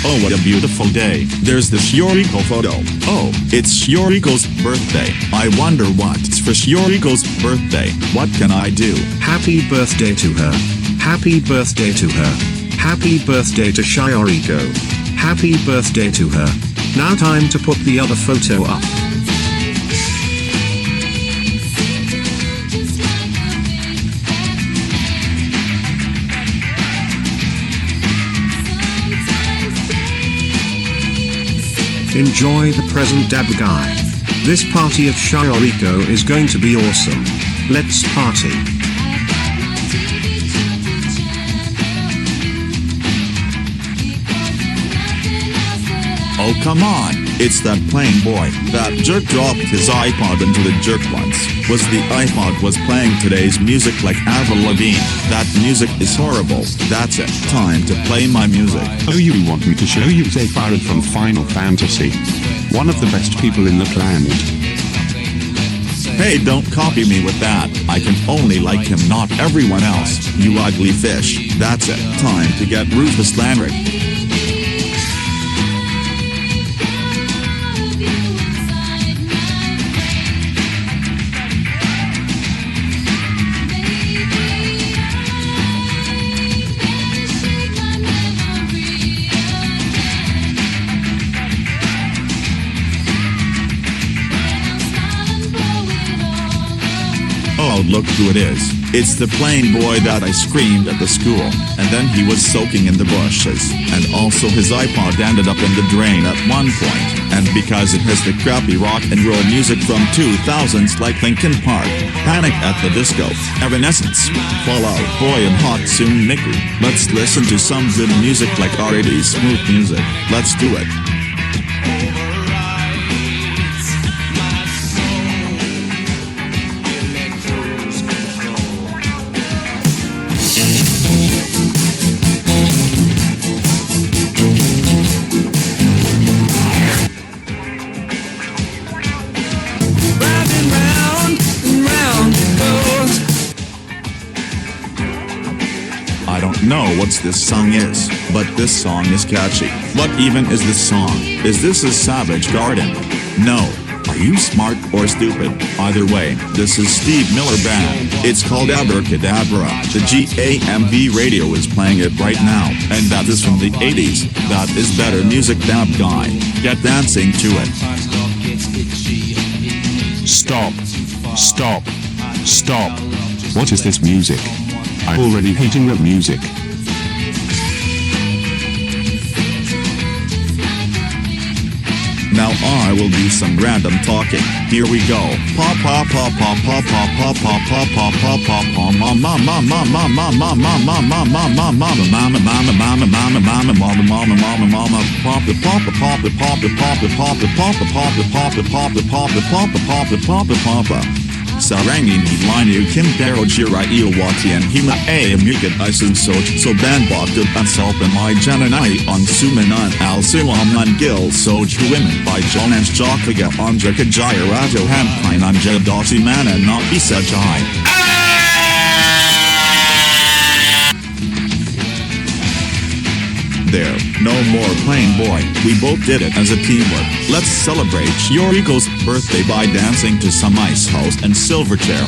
Oh, what a beautiful day. There's the Shioriko photo. Oh, it's Shioriko's birthday. I wonder what's for Shioriko's birthday. What can I do? Happy birthday to her. Happy birthday to her. Happy birthday to Shioriko. Happy birthday to her. Now time to put the other photo up. Enjoy the present dab guy. This party of Shioriko is going to be awesome. Let's party. Oh come on, it's that plain boy. That jerk dropped his iPod into the jerk once. Was the iPod was playing today's music like Avril Lavigne. That music is horrible. That's it. Time to play my music. Oh, you want me to show you Zephyr from Final Fantasy? One of the best people in the planet. Hey, don't copy me with that. I can only like him, not everyone else. You ugly fish. That's it. Time to get Rufus Landry. Oh, look who it is. It's the plain boy that I screamed at the school, and then he was soaking in the bushes, and also his iPod ended up in the drain at one point, and because it has the crappy rock and roll music from 2000s like Linkin Park, Panic at the Disco, Evanescence, Fall Out Boy and Hot Soon Mickey. Let's listen to some good music like R80's smooth music. Let's do it. I don't know what this song is, but this song is catchy. What even is this song? Is this a Savage Garden? No. Are you smart or stupid? Either way, this is Steve Miller Band. It's called Abracadabra. The GAMV radio is playing it right now, and that is from the 80s. That is better music, dab guy. Get dancing to it. Stop. Stop. Stop. What is this music? I'm already hating that music. Now I will do some random talking. Here we go. Pop pop pop pop pop pop pop pop pop pop pop pop pop mama mama mama mama mama mama mama mama mama mama mama mama mama mama mama mama mama pop the pop the pop the pop the pop the pop the pop the pop the pop the pop the pop the pop the pop the pop the pop Sarangi ni line Kim Daro Jira Iowati and Hima A Mugit Ison so Banbok de Bansalp and my Jananai on Sumanan Al Suaman Gil Soj Women by Jonas Jakaga Andra Kajaya Rajo Hampine on Jedasi Mana not Isa Jai. There, no more plain boy, we both did it as a teamwork. Let's celebrate Shioriko's birthday by dancing to some Ice House and Silverchair.